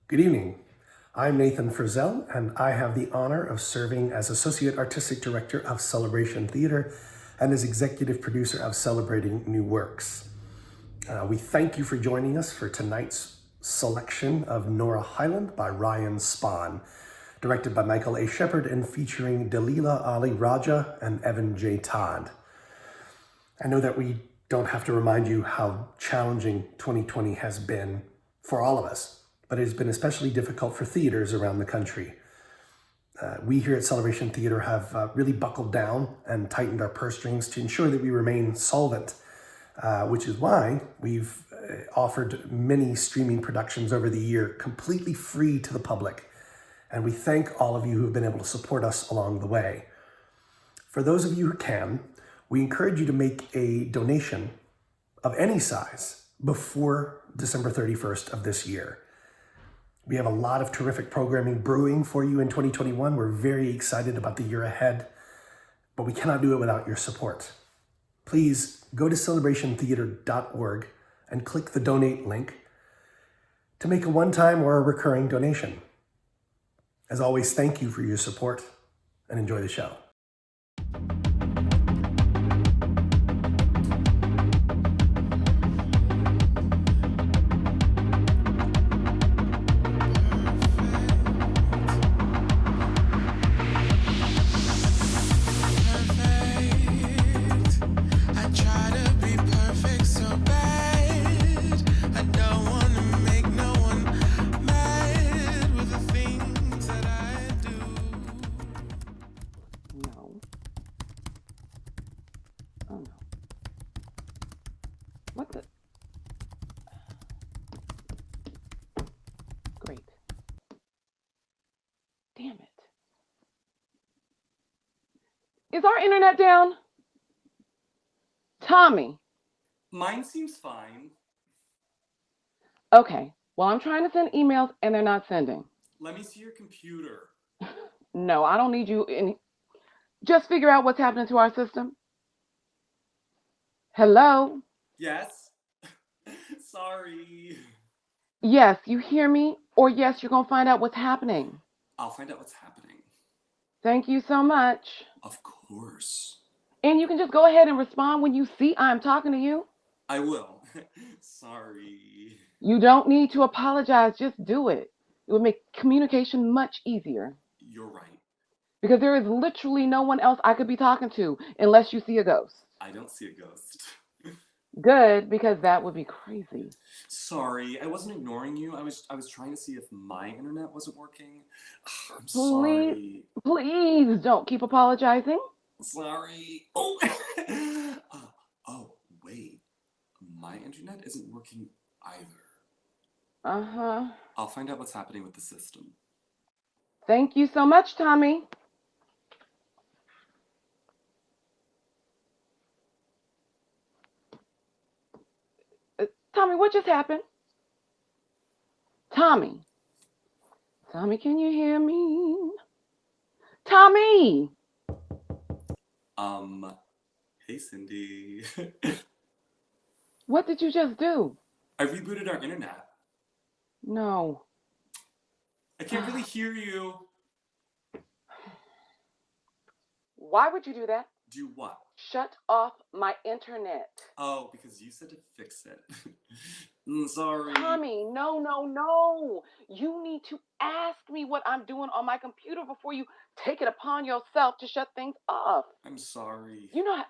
Good evening. I'm Nathan Frizzell, and I have the honor of serving as Associate Artistic Director of Celebration Theater and as Executive Producer of Celebrating New Works. We thank you for joining us for tonight's selection of Nora Highland by Ryan Spahn, directed by Michael A. Shepperd and featuring Dalila Ali Rajah and Evan J. Todd. I know that we don't have to remind you how challenging 2020 has been for all of us, but it has been especially difficult for theaters around the country. We here at Celebration Theater have really buckled down and tightened our purse strings to ensure that we remain solvent, which is why we've offered many streaming productions over the year completely free to the public. And we thank all of you who have been able to support us along the way. For those of you who can, we encourage you to make a donation of any size before December 31st of this year. We have a lot of terrific programming brewing for you in 2021. We're very excited about the year ahead, but we cannot do it without your support. Please go to celebrationtheater.org and click the donate link to make a one-time or a recurring donation. As always, thank you for your support and enjoy the show. What the? Great. Damn it. Is our internet down? Tommy. Mine seems fine. Okay. Well, I'm trying to send emails and they're not sending. Let me see your computer. No, I don't need you in. Just figure out what's happening to our system. Hello? Yes? Sorry. Yes, you hear me? Or yes, you're going to find out what's happening. I'll find out what's happening. Thank you so much. Of course. And you can just go ahead and respond when you see I'm talking to you. I will. Sorry. You don't need to apologize. Just do it. It would make communication much easier. You're right. Because there is literally no one else I could be talking to unless you see a ghost. I don't see a ghost. Good, because that would be crazy. Sorry, I wasn't ignoring you. I was trying to see if my internet wasn't working. I'm Please, sorry. please don't keep apologizing. Sorry. Oh. Oh, wait. My internet isn't working either. Uh-huh. I'll find out what's happening with the system. Thank you so much, Tommy. Tommy, what just happened? Tommy. Tommy, can you hear me? Tommy! Hey, Cindy. What did you just do? I rebooted our internet. No. I can't really hear you. Why would you do that? Do what? Shut off my internet. Oh, because you said to fix it. Sorry. Tommy, no. You need to ask me what I'm doing on my computer before you take it upon yourself to shut things off. I'm sorry. You know,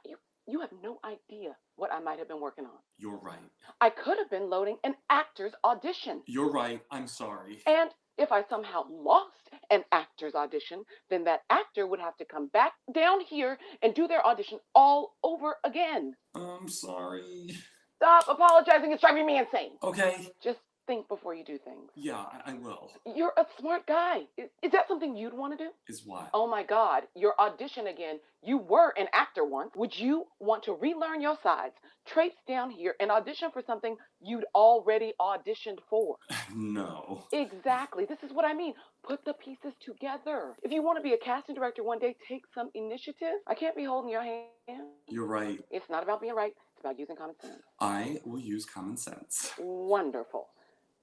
you have no idea what I might have been working on. You're right. I could have been loading an actor's audition. You're right. I'm sorry. And if I somehow lost an actor's audition, then that actor would have to come back down here and do their audition all over again. I'm sorry. Stop apologizing. It's driving me insane. Okay. Just think before you do things. Yeah, I will. You're a smart guy. Is that something you'd want to do? Is what? Oh my God, your audition again. You were an actor once. Would you want to relearn your sides, traipse down here, and audition for something you'd already auditioned for? No. Exactly. This is what I mean. Put the pieces together. If you want to be a casting director one day, take some initiative. I can't be holding your hand. You're right. It's not about being right. It's about using common sense. I will use common sense. Wonderful.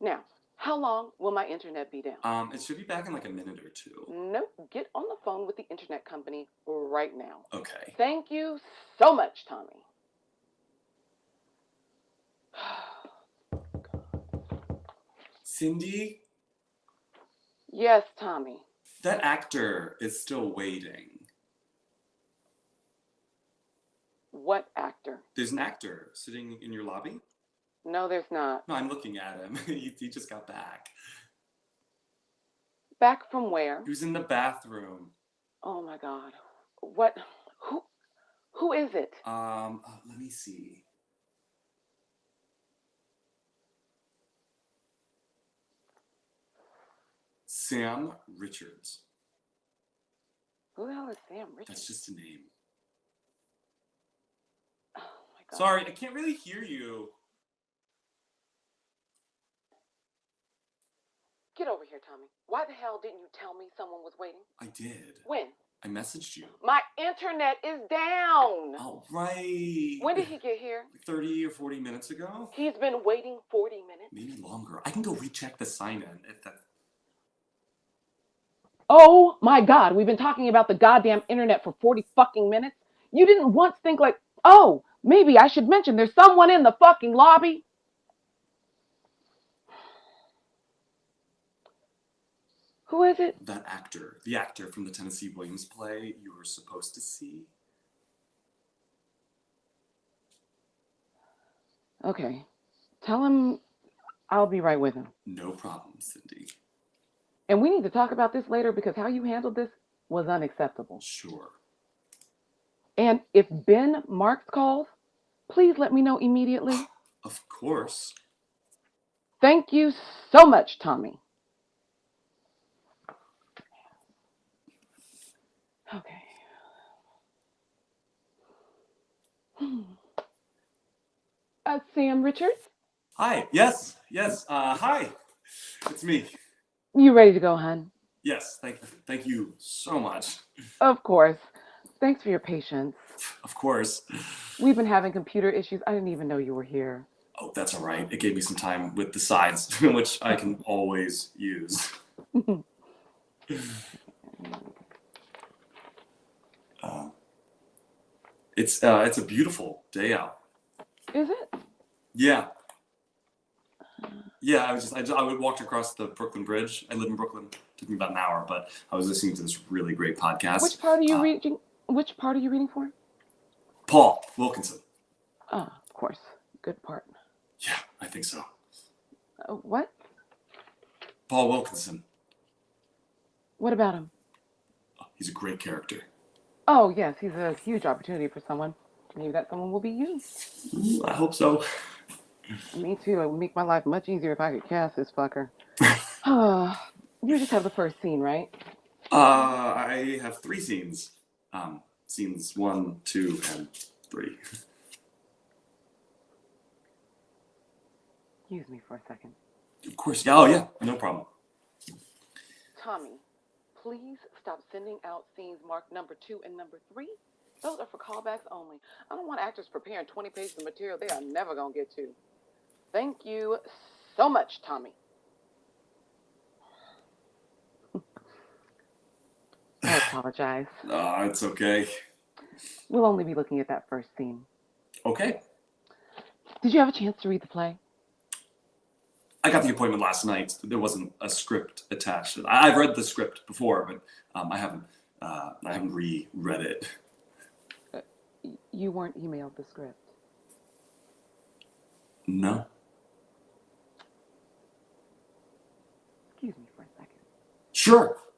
Now, How long will my internet be down? It should be back in like a minute or two. Nope. Get on the phone with the internet company right now. Okay. Thank you so much, Tommy. Cindy, Yes, Tommy. that actor is still waiting. What actor? There's an actor sitting in your lobby? No, there's not. No, I'm looking at him. He just got back. Back from where? He was in the bathroom. Oh my God. What? Who is it? Let me see. Sam Richards. Who the hell is Sam Richards? That's just a name. Oh my God. Sorry, I can't really hear you. Get over here, Tommy. Why the hell didn't you tell me someone was waiting? I did. When? I messaged you. My internet is down. Oh, right. When did he get here? 30 or 40 minutes ago? He's been waiting 40 minutes. Maybe longer. I can go recheck the sign-in if that... Oh my God, we've been talking about the goddamn internet for 40 fucking minutes. You didn't once think like, oh, maybe I should mention there's someone in the fucking lobby. Who is it? That actor. The actor from the Tennessee Williams play you were supposed to see. Okay. Tell him I'll be right with him. No problem, Cindy. And we need to talk about this later because how you handled this was unacceptable. Sure. And if Ben Marks calls, please let me know immediately. Of course. Thank you so much, Tommy. Okay. Sam Richards, Hi. Yes. Hi. It's me. you ready to go, hun? Yes. Thank you so much. Of course. Thanks for your patience. Of course. We've been having computer issues. I didn't even know you were here. Oh, that's all right. It gave me some time with the sides, which I can always use. It's a beautiful day out. Is it? Yeah. Yeah, I would walk across the Brooklyn Bridge. I live in Brooklyn. It took me about an hour, but I was listening to this really great podcast. Which part are you reading? Which part are you reading for? Paul Wilkinson. Oh, of course. Good part. Yeah, I think so. What? Paul Wilkinson. What about him? Oh, he's a great character. Oh, yes, he's a huge opportunity for someone. Maybe that someone will be you. Ooh, I hope so. Me too. It would make my life much easier if I could cast this fucker. You just have the first scene, right? I have 3 scenes. Scenes 1, 2, and 3. Excuse me for a second. Of course. Yeah. Oh, yeah. No problem. Tommy, please stop sending out scenes marked number 2 and number 3. Those are for callbacks only. I don't want actors preparing 20 pages of material they are never going to get to. Thank you so much, Tommy. I apologize. It's okay. We'll only be looking at that first scene. Okay. Did you have a chance to read the play? I got the appointment last night. There wasn't a script attached. I've read the script before, but I haven't reread it. You weren't emailed the script. No. Excuse me for a second.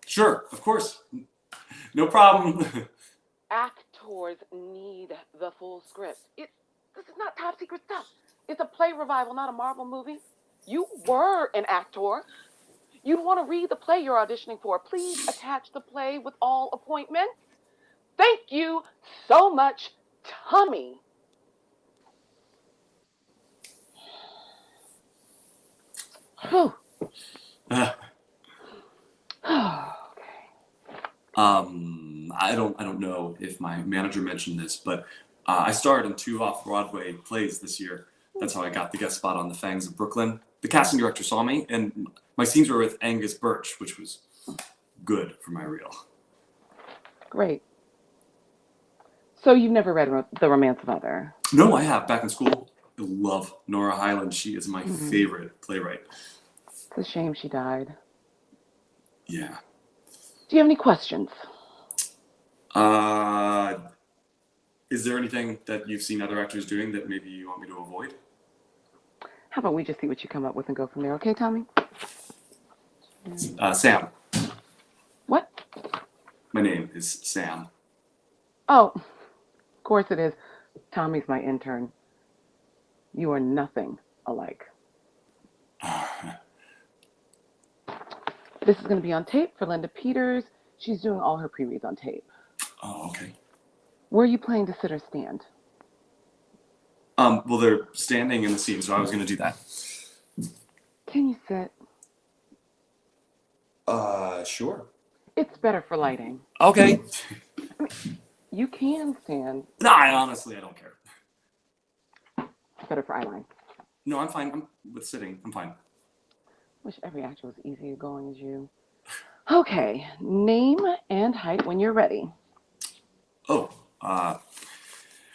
Sure, of course. No problem. Actors need the full script. This is not top secret stuff. It's a play revival, not a Marvel movie. You were an actor. You'd want to read the play you're auditioning for. Please attach the play with all appointments. Thank you so much, Tommy. Whew. I don't know if my manager mentioned this, but I starred in 2 off-Broadway plays this year. That's how I got the guest spot on The Fangs of Brooklyn. the casting director saw me, and my scenes were with Angus Birch, which was good for my reel. Great. So you've never read The Romance of Mother? No, I have. Back in school, I love Nora Highland. She is my favorite playwright. It's a shame she died. Yeah. Do you have any questions? Is there anything that you've seen other actors doing that maybe you want me to avoid? How about we just see what you come up with and go from there, okay, Tommy? Sam. What? My name is Sam. Oh, of course it is. Tommy's my intern. You are nothing alike. This is going to be on tape for Linda Peters. She's doing all her pre-reads on tape. Oh, okay. Where are you playing to sit or stand? Well, they're standing in the scene, so I was going to do that. Can you sit? Sure. It's better for lighting. Okay. You can stand. No, honestly, I don't care. It's better for eyeline. No, I'm fine. I'm with sitting. I'm fine. Wish every actor was easy going as you. Okay, name and height when you're ready. Oh,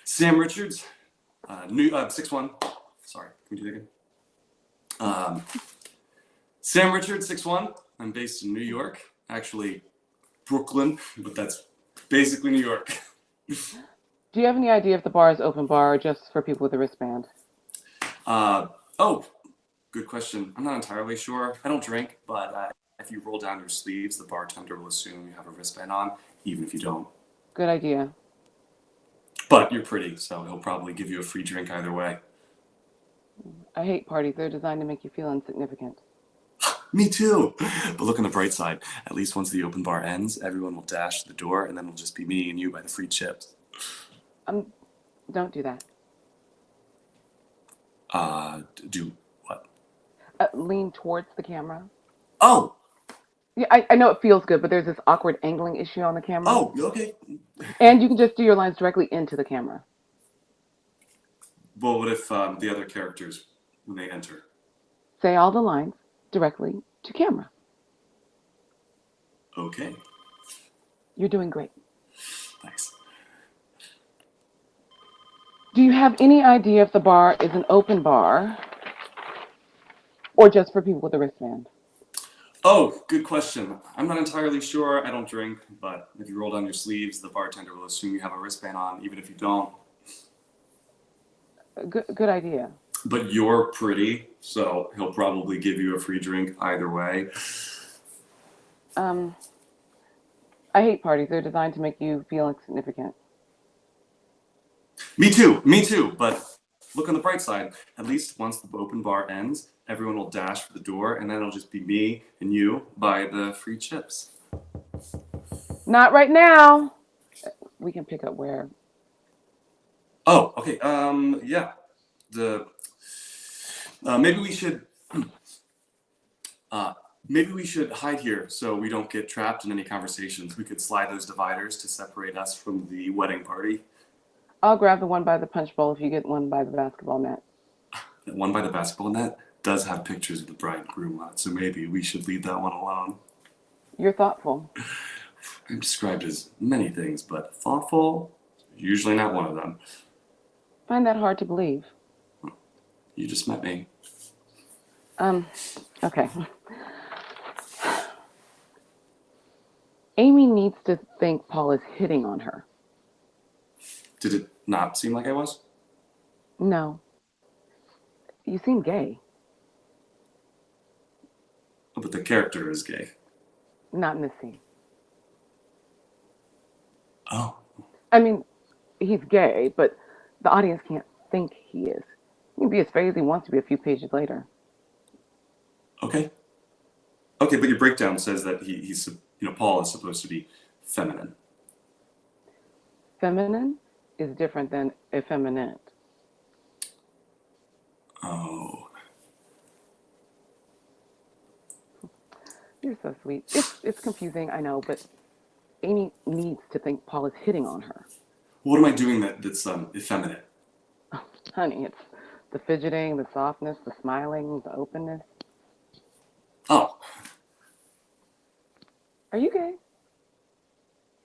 Sam Richards, 6'1". Sorry, can we do that again? Sam Richards, 6'1". I'm based in New York. Actually, Brooklyn, but that's basically New York. Do you have any idea if the bar is open bar or just for people with a wristband? Oh, good question. I'm not entirely sure. I don't drink, but if you roll down your sleeves, the bartender will assume you have a wristband on, even if you don't. Good idea. But you're pretty, so he'll probably give you a free drink either way. I hate parties. They're designed to make you feel insignificant. Me too. But look on the bright side. At least once the open bar ends, everyone will dash to the door, and then it'll just be me and you by the free chips. Don't do that. Do what? Lean towards the camera. Oh! Yeah, I know it feels good, but there's this awkward angling issue on the camera. Oh, okay. And you can just do your lines directly into the camera. Well, what if the other characters, when they enter? Say all the lines directly to camera. Okay. You're doing great. Thanks. Do you have any idea if the bar is an open bar or just for people with a wristband? Oh, good question. I'm not entirely sure. I don't drink, but if you roll down your sleeves, the bartender will assume you have a wristband on, even if you don't. Good idea. But you're pretty, so he'll probably give you a free drink either way. I hate parties. They're designed to make you feel insignificant. Me too. But look on the bright side. At least once the open bar ends, everyone will dash for the door, and then it'll just be me and you by the free chips. Not right now. We can pick up where. Oh, okay. Yeah. Maybe we should hide here so we don't get trapped in any conversations. We could slide those dividers to separate us from the wedding party. I'll grab the one by the punch bowl if you get one by the basketball net. The one by the basketball net does have pictures of the bride and groom on it, so maybe we should leave that one alone. You're thoughtful. I'm described as many things, but thoughtful, usually not one of them. Find that hard to believe. You just met me. Okay. Amy needs to think Paul is hitting on her. Did it not seem like I was? No. You seem gay. Oh, but the character is gay. Not in this scene. Oh. I mean, he's gay, but the audience can't think he is. He can be as straight as he wants to be a few pages later. Okay. Okay, but your breakdown says that he's Paul is supposed to be feminine. Feminine is different than effeminate. Oh. You're so sweet. It's confusing, I know, but Amy needs to think Paul is hitting on her. What am I doing that's effeminate? Oh, honey, it's The fidgeting, the softness, the smiling, the openness. Oh, Are you gay?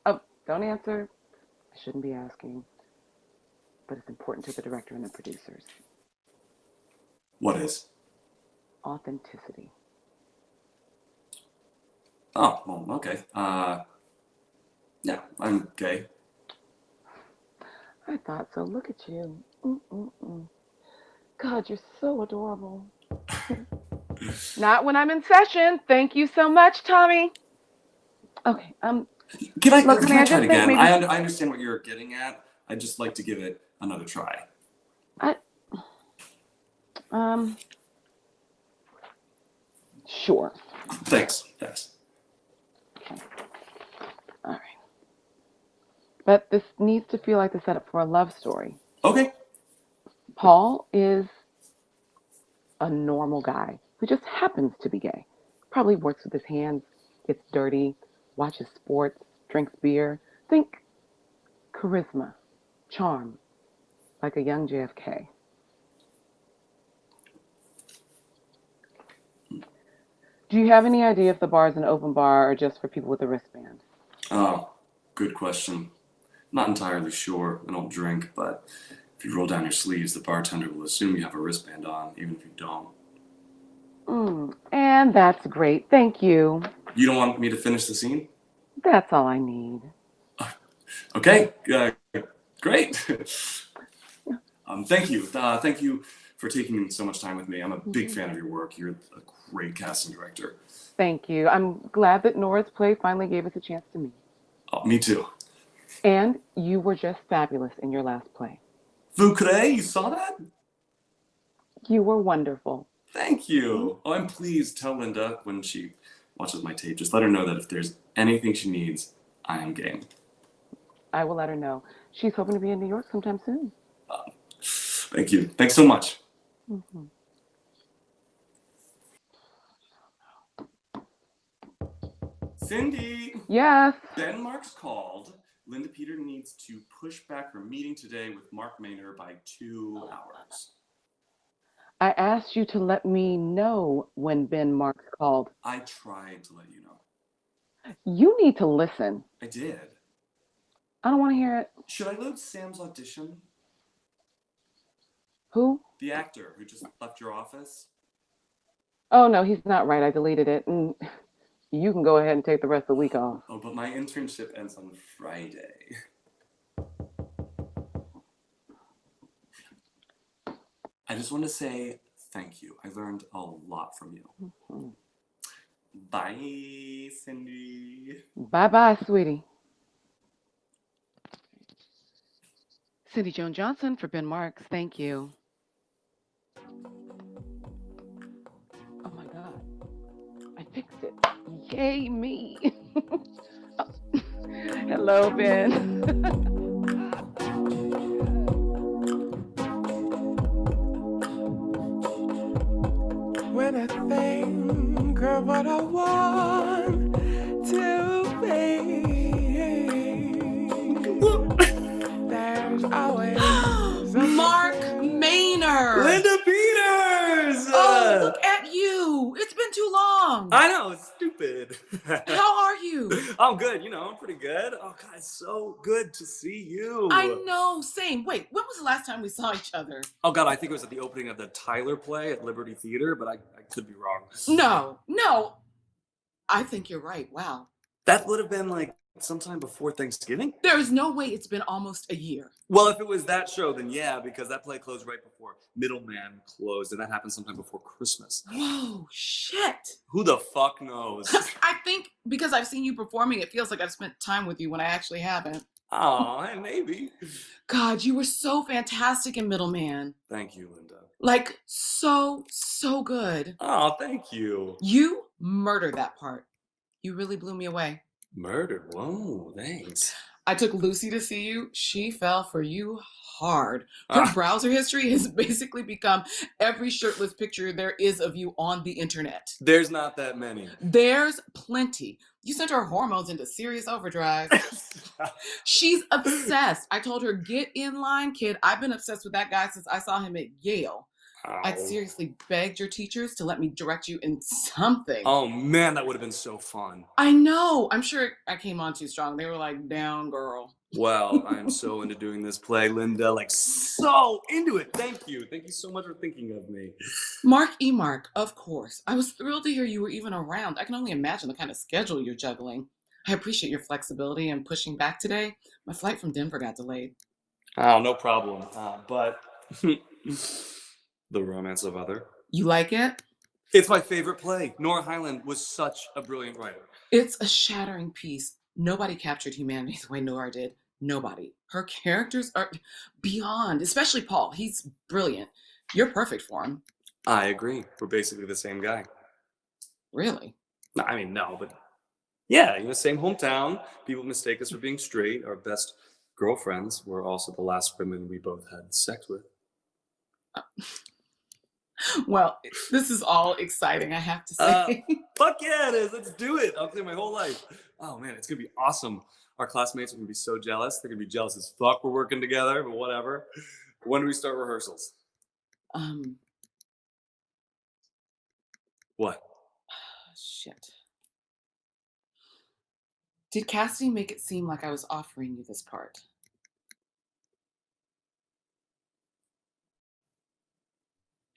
Oh, don't answer. I shouldn't be asking. But it's important to the director and the producers. what is? Authenticity. Oh, well, okay. Yeah, I'm gay. I thought so. Look at you. God, you're so adorable. Not when I'm in session. Thank you so much, Tommy. Okay, Can I look, honey, I try just it think again? maybe I understand what you're getting at. I'd just like to give it another try. Sure. Thanks. Okay. All right. But this needs to feel like the setup for a love story. Okay. Paul is a normal guy who just happens to be gay. Probably works with his hands, gets dirty, watches sports, drinks beer. Think charisma, charm, like a young JFK. Do you have any idea if the bar is an open bar or just for people with a wristband? Oh, good question. Not entirely sure. I don't drink, but if you roll down your sleeves, the bartender will assume you have a wristband on, even if you don't. And that's great. Thank you. You don't want me to finish the scene? That's all I need. Okay, great. Thank you. Thank you for taking so much time with me. I'm a big fan of your work. You're a great casting director. Thank you. I'm glad that Nora's play finally gave us a chance to meet. Oh, me too. And you were just fabulous in your last play. Vous créez? You saw that? You were wonderful. Thank you. Oh, I'm pleased. Tell Linda when she watches my tape. Just let her know that if there's anything she needs, I am game. I will let her know. She's hoping to be in New York sometime soon. Thank you. Thanks so much. Cindy! Yes. Ben Mark's called. Linda Peter needs to push back her meeting today with Mark Maynor by 2 hours. I asked you to let me know when Ben Marks called. I tried to let you know. You need to listen. I did. I don't want to hear it. Should I load Sam's audition? Who? The actor who just left your office? Oh, no, he's not right. I deleted it. And you can go ahead and take the rest of the week off. Oh, but my internship ends on Friday. I just want to say thank you. I learned a lot from you. Bye, Cindy. Bye-bye, sweetie. Cindy Joan Johnson for Ben Marks. Thank you. Oh, my God. I fixed it. Yay, me. Oh. Hello, Ben. When I think of what I want to be, there's always Mark Maynor. Linda Peters! Oh, look at you. It's been too long. I know, it's stupid. How are you? I'm good, I'm pretty good. Oh, God, it's so good to see you. I know, same. Wait, when was the last time we saw each other? Oh, God, I think it was at the opening of the Tyler play at Liberty Theater, but I could be wrong. No. I think you're right. Wow. That would have been like sometime before Thanksgiving? There is no way it's been almost a year. Well, if it was that show, then yeah, because that play closed right before Middleman closed, and that happened sometime before Christmas. Whoa, shit. Who the fuck knows? I think because I've seen you performing, it feels like I've spent time with you when I actually haven't. Oh, maybe. God, you were so fantastic in Middleman. Thank you, Linda. Like, so good. Oh, thank you. You murdered that part. You really blew me away. Murder? Whoa, thanks. I took Lucy to see you. She fell for you hard. Her browser history has basically become every shirtless picture there is of you on the internet. There's not that many. There's plenty. You sent her hormones into serious overdrive. She's obsessed. I told her, get in line, kid. I've been obsessed with that guy since I saw him at Yale. I'd Ow. seriously begged your teachers to let me direct you in something. Oh man, that would have been so fun. I know. I'm sure I came on too strong. They were like, down, girl. Well, I'm so into doing this play, Linda. Like, so into it. Thank you. Thank you so much for thinking of me. Mark, of course. I was thrilled to hear you were even around. I can only imagine the kind of schedule you're juggling. I appreciate your flexibility and pushing back today. My flight from Denver got delayed. Oh, no problem. But The Romance of Other. You like it? It's my favorite play. Nora Highland was such a brilliant writer. It's a shattering piece. Nobody captured humanity the way Nora did. Nobody. Her characters are beyond, especially Paul. He's brilliant. You're perfect for him. I agree. We're basically the same guy. Really? No, I mean, no, but yeah, same hometown. People mistake us for being straight. Our best girlfriends were also the last women we both had sex with. Well, this is all exciting, I have to say. Fuck yeah, it is. Let's do it. I'll clear my whole life. Oh man, it's gonna be awesome. Our classmates are gonna be so jealous. They're gonna be jealous as fuck we're working together, but whatever. When do we start rehearsals? What? Shit. Did casting make it seem like I was offering you this part?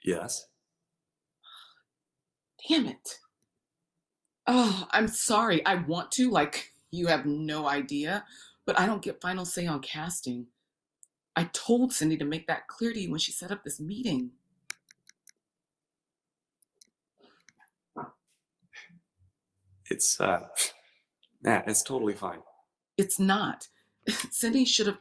Yes. Damn it. Oh, I'm sorry. I want to, like, you have no idea, but I don't get final say on casting. I told Cindy to make that clear to you when she set up this meeting. It's it's totally fine. It's not. Cindy should have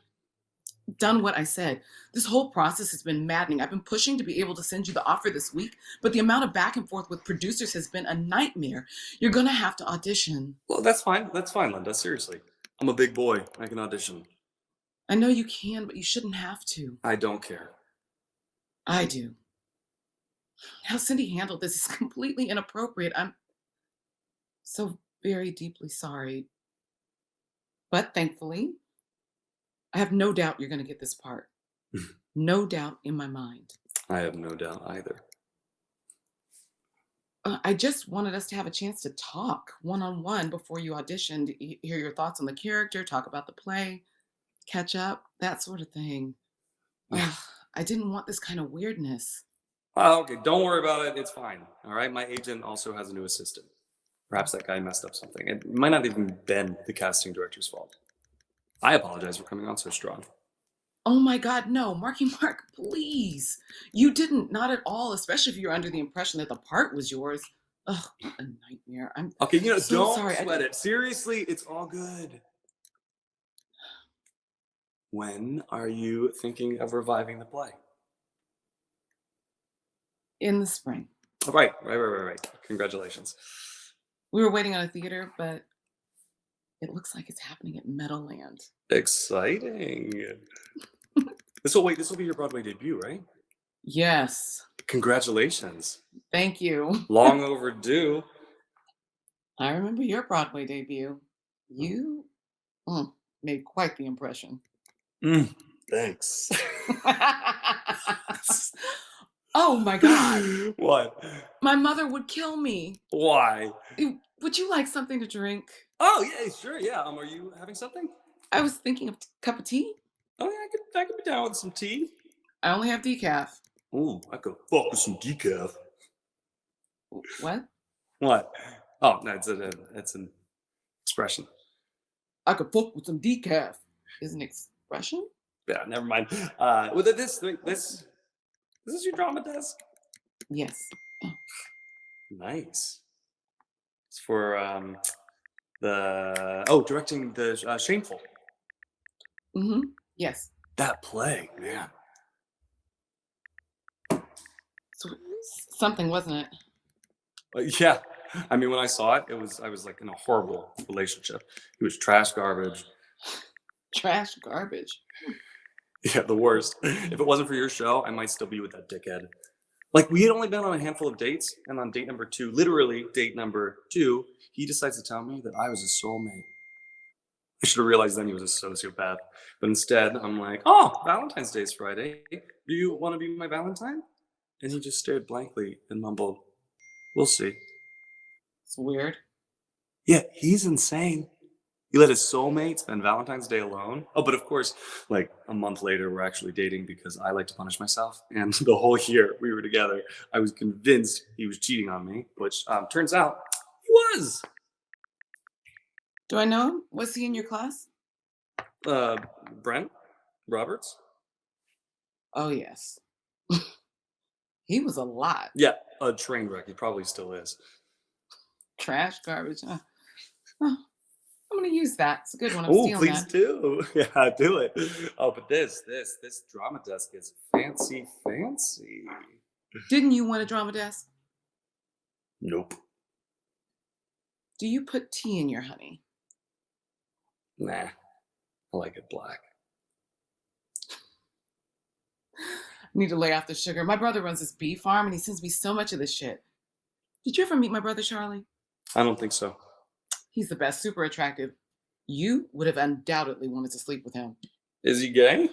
done what I said. This whole process has been maddening. I've been pushing to be able to send you the offer this week, but the amount of back and forth with producers has been a nightmare. You're gonna have to audition. Well, that's fine. That's fine, Linda. Seriously. I'm a big boy. I can audition. I know you can, but you shouldn't have to. I don't care. I do. How Cindy handled this is completely inappropriate. I'm so very deeply sorry. But thankfully, I have no doubt you're going to get this part. No doubt in my mind. I have no doubt either. I just wanted us to have a chance to talk one-on-one before you auditioned, hear your thoughts on the character, talk about the play, catch up, that sort of thing. Yeah. I didn't want this kind of weirdness. Okay, don't worry about it. It's fine. All right. My agent also has a new assistant. Perhaps that guy messed up something. It might not even been the casting director's fault. I apologize for coming on so strong. Oh my God, no, Marky Mark, please. You didn't, not at all, especially if you're under the impression that the part was yours. Ugh, what a nightmare. I'm Okay, so don't sorry. sweat it. Seriously, it's all good. When are you thinking of reviving the play? In the spring. Oh, right. Congratulations. We were waiting on a theater, but it looks like it's happening at Meadowland. Exciting. This will be your Broadway debut, right? Yes. Congratulations. Thank you. Long overdue. I remember your Broadway debut. You made quite the impression. Thanks. Oh my God. What? My mother would kill me. Why? Would you like something to drink? Oh yeah, sure, yeah. Are you having something? I was thinking of a cup of tea. Oh yeah, I could be down with some tea. I only have decaf. Ooh, I could fuck with some decaf. What? What? Oh no, it's an expression. I could fuck with some decaf. Is an expression? Yeah, never mind. With this is your drama desk. Yes. Oh. Nice. It's for directing the Shameful. Mm-hmm. Yes. That play, man. So, something, wasn't it? Yeah. I mean, when I saw it, I was like in a horrible relationship. It was trash garbage. Trash garbage. Yeah, the worst. If it wasn't for your show, I might still be with that dickhead. Like, we had only been on a handful of dates, and on date number 2, literally date number 2, he decides to tell me that I was his soulmate. I should have realized then he was a sociopath. But instead, I'm like, oh, Valentine's Day is Friday. Do you want to be my Valentine? And he just stared blankly and mumbled, "We'll see." It's weird. Yeah, he's insane. He let his soulmate spend Valentine's Day alone. Oh, but of course, like a month later, we're actually dating because I like to punish myself. And the whole year we were together, I was convinced he was cheating on me, which turns out he was. Do I know him? Was he in your class? Brent Roberts? Oh, yes. He was a lot. Yeah, a train wreck. He probably still is. Trash, garbage. Oh, I'm going to use that. It's a good one. I'm Oh, stealing please that. do. Yeah, do it. Oh, but this drama desk is fancy. Didn't you want a drama desk? Nope. Do you put tea in your honey? Nah, I like it black. I need to lay off the sugar. My brother runs this bee farm and he sends me so much of this shit. Did you ever meet my brother, Charlie? I don't think so. He's the best, super attractive. You would have undoubtedly wanted to sleep with him. Is he gay?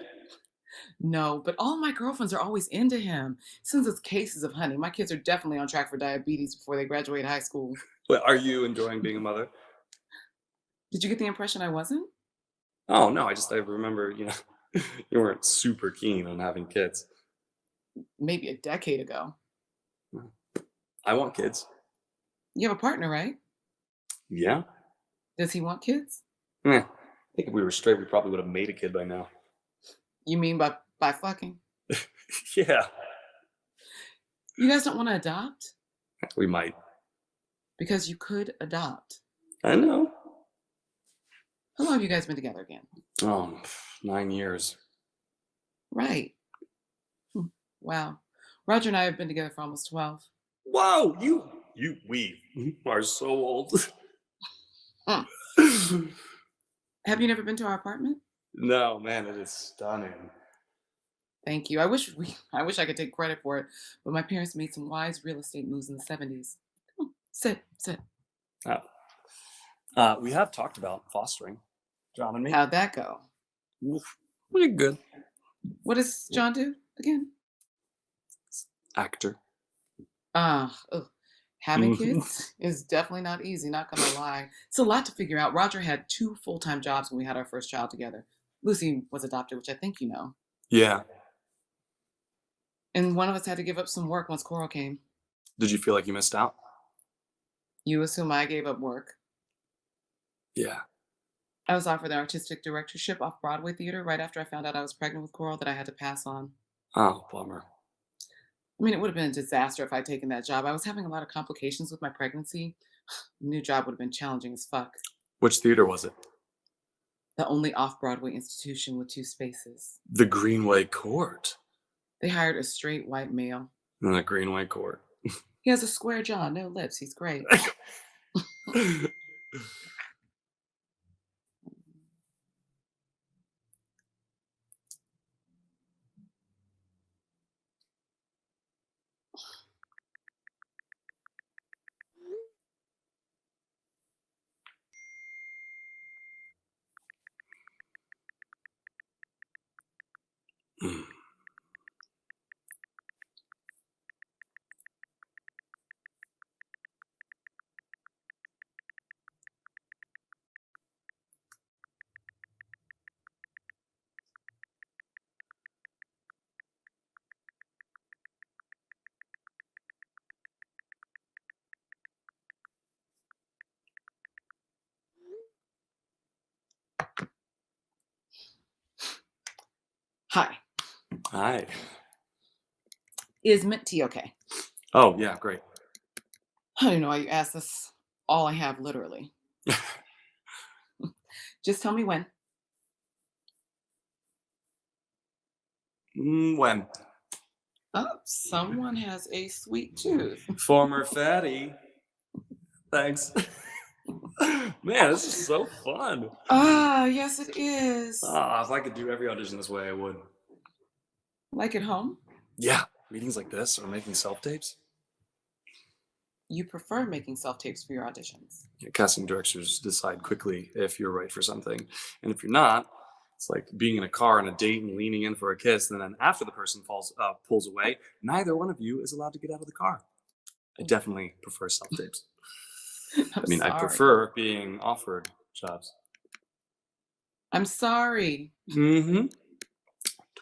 No, but all my girlfriends are always into him. Sends us cases of honey. My kids are definitely on track for diabetes before they graduate high school. Wait, are you enjoying being a mother? Did you get the impression I wasn't? Oh no, I remember, you weren't super keen on having kids. Maybe a decade ago. I want kids. You have a partner, right? Yeah? Does he want kids? I think if we were straight, we probably would have made a kid by now. You mean by fucking? Yeah, You guys don't want to adopt? we might. Because you could adopt. I know. How long have you guys been together again? 9 years. Right. Wow. Roger and I have been together for almost 12. Wow, we are so old. Mm. Have you never been to our apartment? No, man, it is stunning. Thank you. I wish I could take credit for it, but my parents made some wise real estate moves in the 70s. Come on, sit. We have talked about fostering, John and me. How'd that go? Pretty good. What does John do again? Actor. Having kids is definitely not easy, not gonna lie. It's a lot to figure out. Roger had 2 full-time jobs when we had our first child together. Lucy was adopted, which I think you know. Yeah. And one of us had to give up some work once Coral came. Did you feel like you missed out? You assume I gave up work. Yeah. I was offered the artistic directorship off Broadway theater right after I found out I was pregnant with Coral that I had to pass on. Oh, bummer. I mean, it would have been a disaster if I'd taken that job. I was having a lot of complications with my pregnancy. New job would have been challenging as fuck. Which theater was it? The only off-Broadway institution with 2 spaces. The Greenway Court. They hired a straight white male. The Greenway Court. He has a square jaw, no lips. He's great. Hi. Hi. Is mint tea okay? Oh, yeah, great. I don't know why you asked. That's all I have, literally. Just tell me when. When? Oh, someone has a sweet tooth. Former fatty. Thanks. Man, this is so fun. Yes, it is. If I could do every audition this way, I would. Like at home? Yeah, meetings like this or making self-tapes. You prefer making self-tapes for your auditions. Casting directors decide quickly if you're right for something. And if you're not, It's like being in a car on a date and leaning in for a kiss, and then after the person pulls away, neither one of you is allowed to get out of the car. I definitely prefer self-tapes. I mean, I sorry. prefer being offered jobs. I'm sorry. Mm-hmm.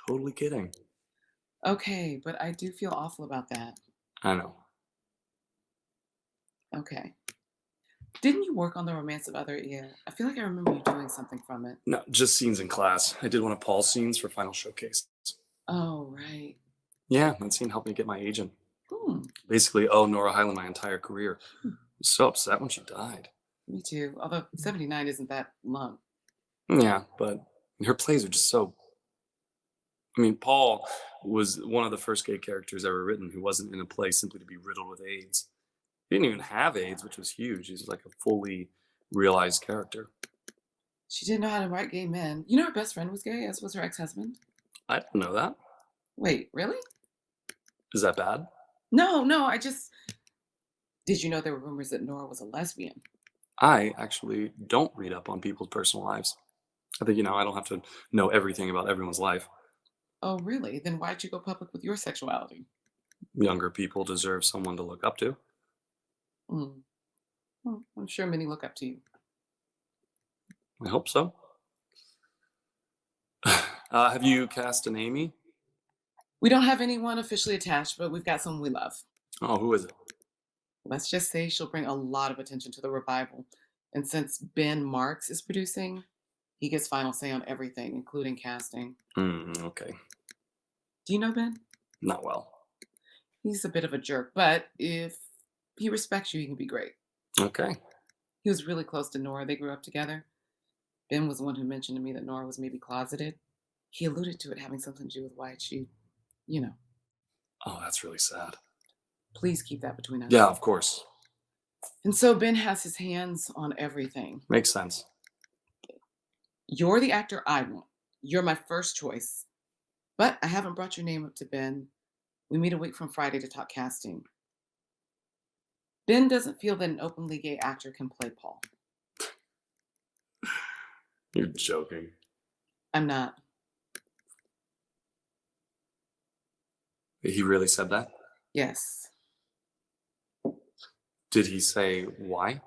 Totally kidding. Okay, but I do feel awful about that. I know. Okay. Didn't you work on The Romance of Other Ear? I feel like I remember you doing something from it. No, just scenes in class. I did one of Paul's scenes for final showcase. Oh, right. Yeah, that scene helped me get my agent. Hmm. Basically, Nora Highland my entire career. I was so upset when she died. Me too. Although 79 isn't that long. Yeah, but her plays are just so. I mean, Paul was one of the first gay characters ever written who wasn't in a play simply to be riddled with AIDS. He didn't even have AIDS, which was huge. He's like a fully realized character. She didn't know how to write gay men. You know her best friend was gay, as was her ex-husband? I didn't know that. Wait, really? Is that bad? No, I just... Did you know there were rumors that Nora was a lesbian? I actually don't read up on people's personal lives. I think, I don't have to know everything about everyone's life. Oh, really? Then why'd you go public with your sexuality? Younger people deserve someone to look up to. Hmm. Well, I'm sure many look up to you. I hope so. Have you cast an Amy? We don't have anyone officially attached, but we've got someone we love. Oh, who is it? Let's just say she'll bring a lot of attention to the revival. And since Ben Marks is producing, he gets final say on everything, including casting. Okay. Do you know Ben? Not well. He's a bit of a jerk, but if he respects you, he can be great. Okay. He was really close to Nora. They grew up together. Ben was the one who mentioned to me that Nora was maybe closeted. He alluded to it having something to do with why she, Oh, that's really sad. Please keep that between us. Yeah, of course. And so Ben has his hands on everything. Makes sense. You're the actor I want. You're my first choice. But I haven't brought your name up to Ben. We meet a week from Friday to talk casting. Ben doesn't feel that an openly gay actor can play Paul. You're joking. I'm not. He really said that? Yes. Did he say why?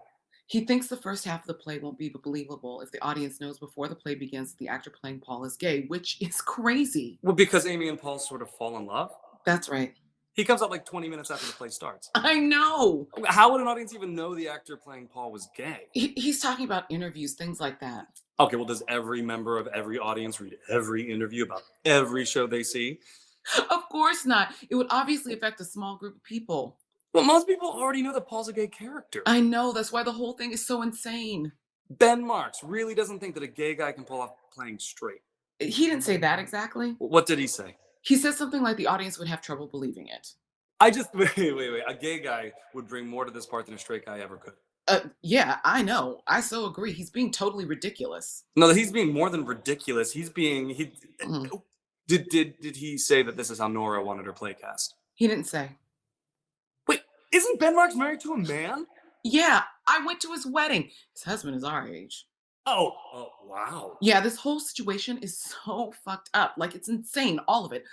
He thinks the first half of the play won't be believable if the audience knows before the play begins that the actor playing Paul is gay, which is crazy. Well, because Amy and Paul sort of fall in love? That's right. He comes out like 20 minutes after the play starts. I know. How would an audience even know the actor playing Paul was gay? He's talking about interviews, things like that. Okay, well, does every member of every audience read every interview about every show they see? Of course not. It would obviously affect a small group of people. Well, most people already know that Paul's a gay character. I know. That's why the whole thing is so insane. Ben Marks really doesn't think that a gay guy can pull off playing straight. He didn't say that exactly. What did he say? He said something like the audience would have trouble believing it. Wait. A gay guy would bring more to this part than a straight guy ever could. Yeah, I know. I so agree. He's being totally ridiculous. No, he's being more than ridiculous. Did he say that this is how Nora wanted her play cast? He didn't say. Wait, isn't Ben Marks married to a man? Yeah, I went to his wedding. His husband is our age. Oh, wow. Yeah, this whole situation is so fucked up. Like, it's insane, all of it.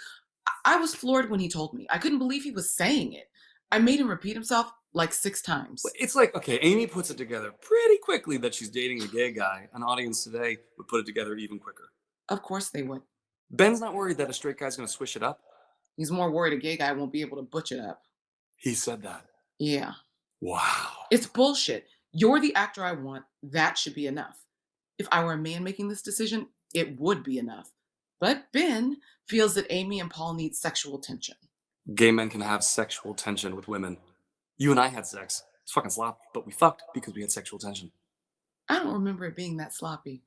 I was floored when he told me. I couldn't believe he was saying it. I made him repeat himself like 6 times. It's like, okay, Amy puts it together pretty quickly that she's dating a gay guy. An audience today would put it together even quicker. Of course they would. Ben's not worried that a straight guy's going to swish it up. He's more worried a gay guy won't be able to butch it up. He said that. Yeah. Wow. It's bullshit. You're the actor I want. That should be enough. If I were a man making this decision, it would be enough. But Ben feels that Amy and Paul need sexual tension. Gay men can have sexual tension with women. You and I had sex. It's fucking sloppy, but we fucked because we had sexual tension. I don't remember it being that sloppy.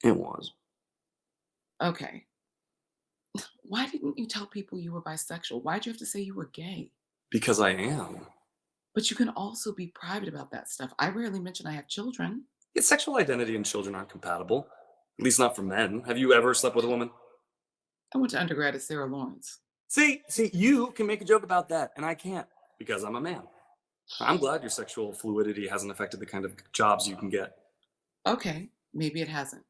It was. Okay. Why didn't you tell people you were bisexual? Why'd you have to say you were gay? Because I am. But you can also be private about that stuff. I rarely mention I have children. Yet sexual identity and children aren't compatible. At least not for men. Have you ever slept with a woman? I went to undergrad at Sarah Lawrence. See, you can make a joke about that, and I can't, because I'm a man. I'm glad your sexual fluidity hasn't affected the kind of jobs you can get. Okay, maybe it hasn't.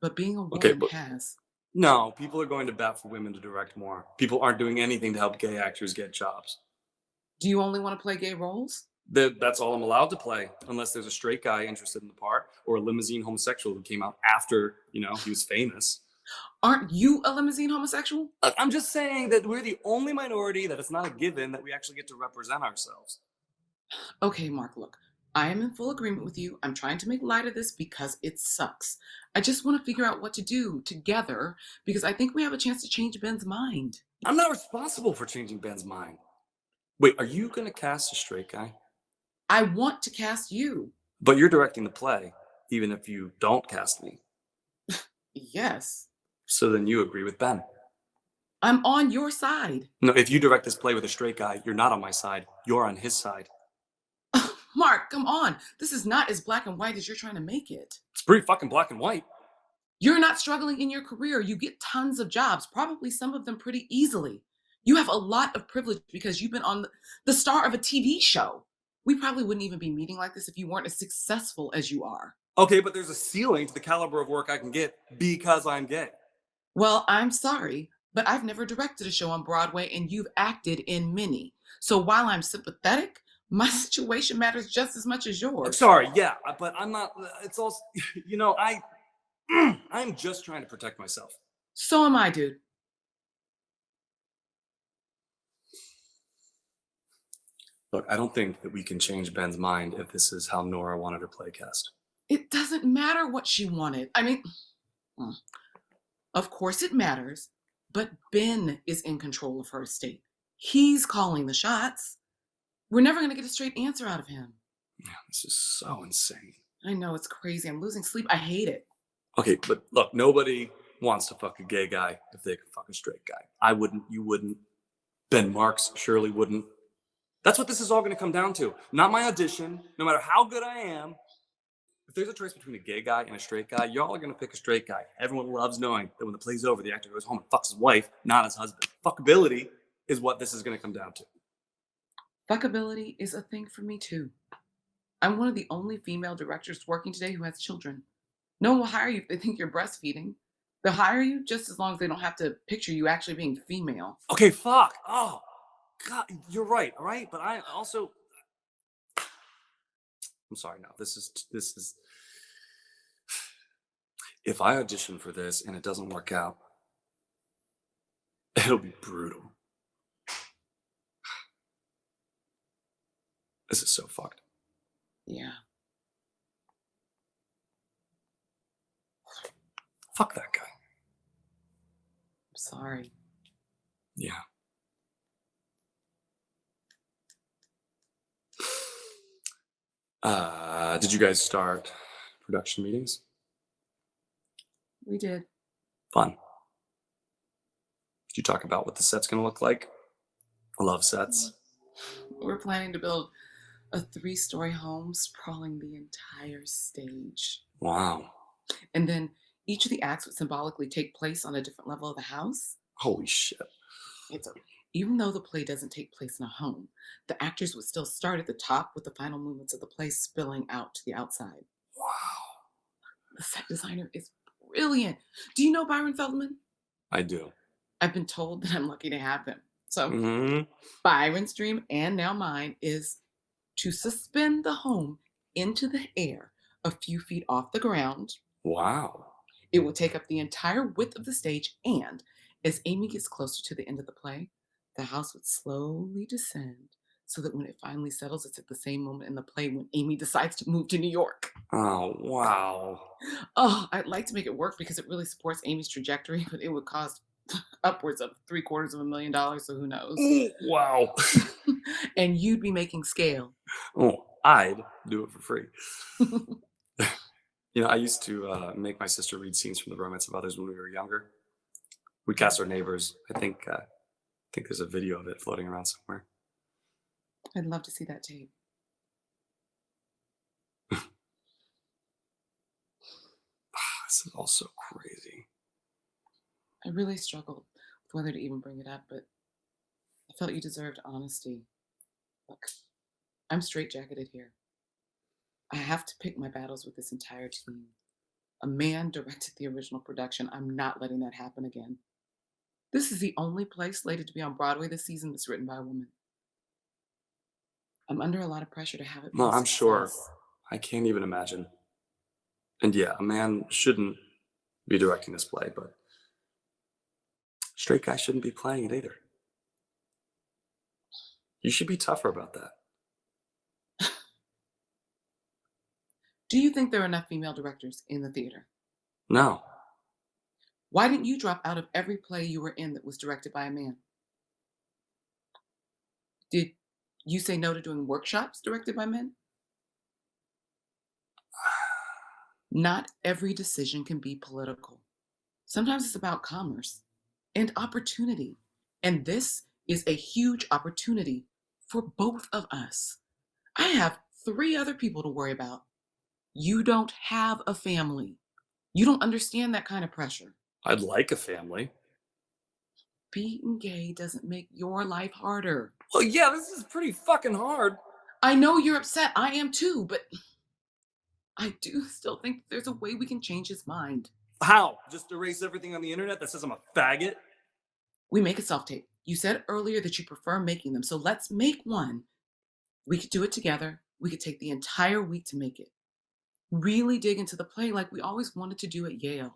but being a Okay, woman but has. no, people are going to bat for women to direct more. People aren't doing anything to help gay actors get jobs. Do you only want to play gay roles? That's all I'm allowed to play, unless there's a straight guy interested in the part, or a limousine homosexual who came out after, he was famous. Aren't you a limousine homosexual? I'm just saying that we're the only minority that it's not a given that we actually get to represent ourselves. Okay, Mark, look, I am in full agreement with you. I'm trying to make light of this because it sucks. I just want to figure out what to do together because I think we have a chance to change Ben's mind. I'm not responsible for changing Ben's mind. Wait, are you going to cast a straight guy? I want to cast you. But you're directing the play, even if you don't cast me. Yes. So then you agree with Ben. I'm on your side. No, if you direct this play with a straight guy, you're not on my side. You're on his side. Mark, come on. This is not as black and white as you're trying to make it. It's pretty fucking black and white. You're not struggling in your career. You get tons of jobs, probably some of them pretty easily. You have a lot of privilege because you've been on the star of a TV show. We probably wouldn't even be meeting like this if you weren't as successful as you are. Okay, but there's a ceiling to the caliber of work I can get because I'm gay. Well, I'm sorry, but I've never directed a show on Broadway and you've acted in many. So while I'm sympathetic, my situation matters just as much as yours. Sorry, yeah, but I'm not, it's also, I'm just trying to protect myself. So am I, dude. Look, I don't think that we can change Ben's mind if this is how Nora wanted her play cast. It doesn't matter what she wanted. I mean, of course it matters, but Ben is in control of her estate. He's calling the shots. We're never going to get a straight answer out of him. Yeah, this is so insane. I know, it's crazy. I'm losing sleep. I hate it. Okay, but look, nobody wants to fuck a gay guy if they could fuck a straight guy. I wouldn't, you wouldn't, Ben Marks surely wouldn't. That's what this is all going to come down to. Not my audition, no matter how good I am. If there's a choice between a gay guy and a straight guy, y'all are going to pick a straight guy. Everyone loves knowing that when the play's over, the actor goes home and fucks his wife, not his husband. Fuckability is what this is going to come down to. Fuckability is a thing for me too. I'm one of the only female directors working today who has children. No one will hire you if they think you're breastfeeding. They'll hire you just as long as they don't have to picture you actually being female. Okay, fuck. Oh, God, you're right, all right? But I also... I'm sorry, no, this is... If I audition for this and it doesn't work out, it'll be brutal. This is so fucked. Yeah. Fuck that guy. I'm sorry. Yeah. Did you guys start production meetings? We did. Fun. Did you talk about what the set's gonna look like? I love sets. We're planning to build a 3-story home sprawling the entire stage. Wow. And then each of the acts would symbolically take place on a different level of the house. Holy shit. Even though the play doesn't take place in a home, the actors would still start at the top with the final movements of the play spilling out to the outside. Wow. The set designer is brilliant. Do you know Byron Feldman? I do. I've been told that I'm lucky to have him. So Byron's dream, and now mine, is to suspend the home into the air a few feet off the ground. Wow. It will take up the entire width of the stage, and as Amy gets closer to the end of the play, the house would slowly descend so that when it finally settles, it's at the same moment in the play when Amy decides to move to New York. Oh, wow. Oh, I'd like to make it work because it really supports Amy's trajectory, but it would cost upwards of $750,000, so who knows? Ooh, wow. And you'd be making scale. Oh, I'd do it for free. I used to make my sister read scenes from The Romance of Others when we were younger. We cast our neighbors. I think there's a video of it floating around somewhere. I'd love to see that tape. This is all so crazy. I really struggled with whether to even bring it up, but I felt you deserved honesty. Look, I'm straitjacketed here. I have to pick my battles with this entire team. A man directed the original production. I'm not letting that happen again. This is the only play slated to be on Broadway this season that's written by a woman. I'm under a lot of pressure to have it be No, a I'm sure. success. I can't even imagine. And yeah, a man shouldn't be directing this play, but straight guy shouldn't be playing it either. You should be tougher about that. Do you think there are enough female directors in the theater? No. Why didn't you drop out of every play you were in that was directed by a man? Did you say no to doing workshops directed by men? Not every decision can be political. Sometimes it's about commerce and opportunity. And this is a huge opportunity for both of us. I have 3 other people to worry about. You don't have a family. You don't understand that kind of pressure. I'd like a family. Being gay doesn't make your life harder. Well, yeah, this is pretty fucking hard. I know you're upset. I am too, but I do still think there's a way we can change his mind. How? Just erase everything on the internet that says I'm a faggot? We make a self-tape. You said earlier that you prefer making them, so let's make one. We could do it together. We could take the entire week to make it. Really dig into the play like we always wanted to do at Yale.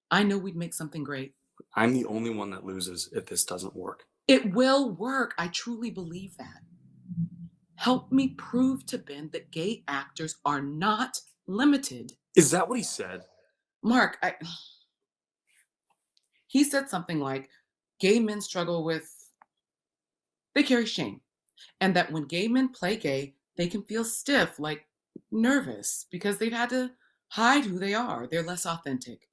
I know we'd make something great. I'm the only one that loses if this doesn't work. It will work. I truly believe that. Help me prove to Ben that gay actors are not limited. Is that what he said? Mark, he said something like, gay men struggle with, they carry shame. And that when gay men play gay, they can feel stiff, like nervous, because they've had to hide who they are. They're less authentic.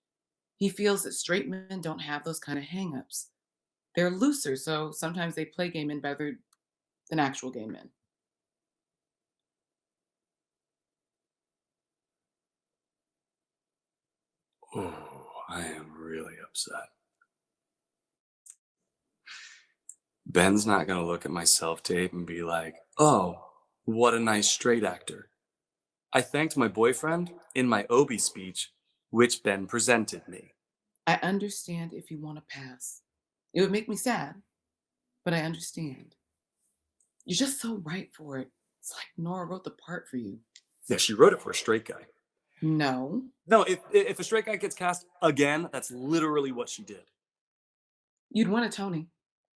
He feels that straight men don't have those kind of hang-ups. They're looser, so sometimes they play gay men better than actual gay men. Oh, I am really upset. Ben's not going to look at my self-tape and be like, oh, what a nice straight actor. I thanked my boyfriend in my Obi speech, which Ben presented me. I understand if you want to pass. It would make me sad, but I understand. You're just so right for it. It's like Nora wrote the part for you. Yeah, she wrote it for a straight guy. No. No, if a straight guy gets cast again, that's literally what she did. You'd win a Tony.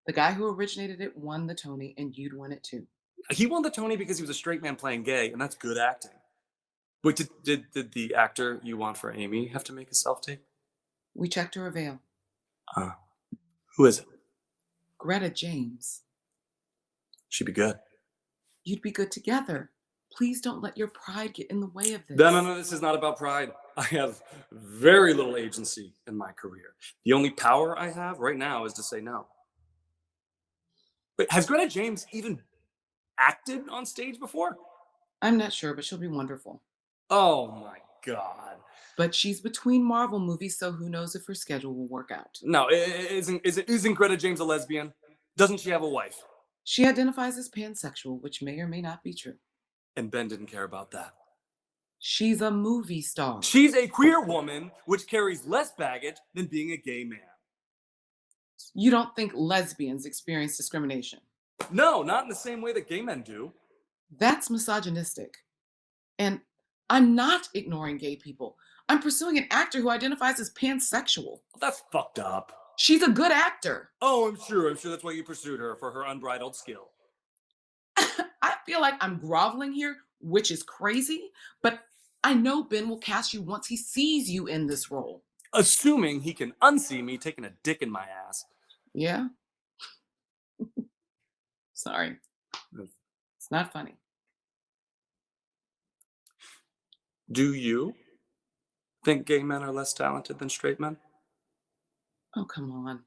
The guy who originated it won the Tony, and you'd win it too. He won the Tony because he was a straight man playing gay, and that's good acting. Wait, did the actor you want for Amy have to make a self-tape? We checked her avail. Who is it? Greta James. She'd be good. You'd be good together. Please don't let your pride get in the way of this. No, this is not about pride. I have very little agency in my career. The only power I have right now is to say no. Wait, has Greta James even acted on stage before? I'm not sure, but she'll be wonderful. Oh my God. But she's between Marvel movies, so who knows if her schedule will work out. No, isn't Greta James a lesbian? Doesn't she have a wife? She identifies as pansexual, which may or may not be true. And Ben didn't care about that. She's a movie star. She's a queer woman, which carries less baggage than being a gay man. You don't think lesbians experience discrimination? No, not in the same way that gay men do. That's misogynistic. And I'm not ignoring gay people. I'm pursuing an actor who identifies as pansexual. That's fucked up. She's a good actor. Oh, I'm sure that's why you pursued her, for her unbridled skill. I feel like I'm groveling here, which is crazy, but I know Ben will cast you once he sees you in this role. Assuming he can unsee me taking a dick in my ass. Yeah? Sorry. It's not funny. Do you think gay men are less talented than straight men? Oh, come on.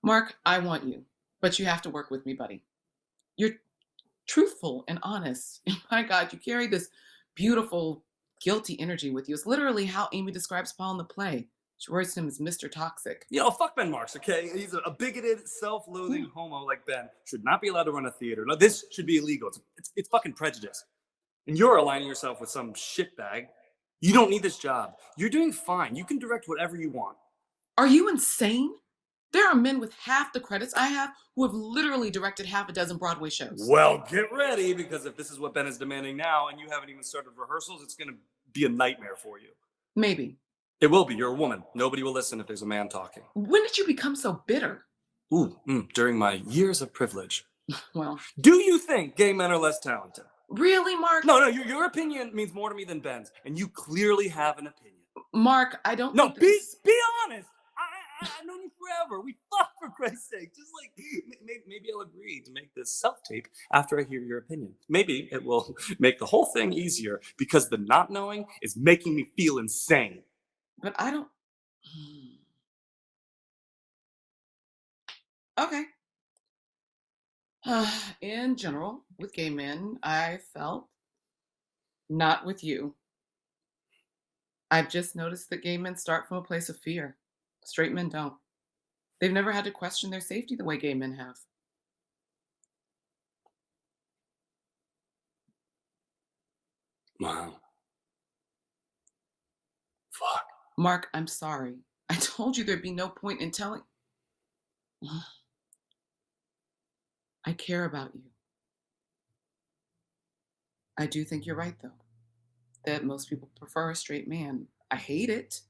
Mark, I want you, but you have to work with me, buddy. You're truthful and honest. And my God, you carry this beautiful, guilty energy with you. It's literally how Amy describes Paul in the play. She refers to him as Mr. Toxic. Yo, fuck Ben Marks, okay? He's a bigoted, self-loathing homo like Ben. Should not be allowed to run a theater. No, this should be illegal. It's fucking prejudice. And you're aligning yourself with some shitbag You don't need this job. You're doing fine. You can direct whatever you want. Are you insane? There are men with half the credits I have who have literally directed half a dozen Broadway shows. Well, get ready, because if this is what Ben is demanding now and you haven't even started rehearsals, it's going to be a nightmare for you. Maybe. It will be. You're a woman. Nobody will listen if there's a man talking. When did you become so bitter? During my years of privilege. Well, Do you think gay men are less talented? really, Mark? No, your opinion means more to me than Ben's, and you clearly have an opinion. Mark, I don't No, think be this- honest. I've known you forever. We fuck, for Christ's sake. Just like, maybe I'll agree to make this self-tape after I hear your opinion. Maybe it will make the whole thing easier, because the not knowing is making me feel insane. But I don't... Okay. In general, with gay men, I felt not with you. I've just noticed that gay men start from a place of fear. Straight men don't. They've never had to question their safety the way gay men have. Wow. Fuck. Mark, I'm sorry. I told you there'd be no point in telling... I care about you. I do think you're right, though, that most people prefer a straight man. I hate it.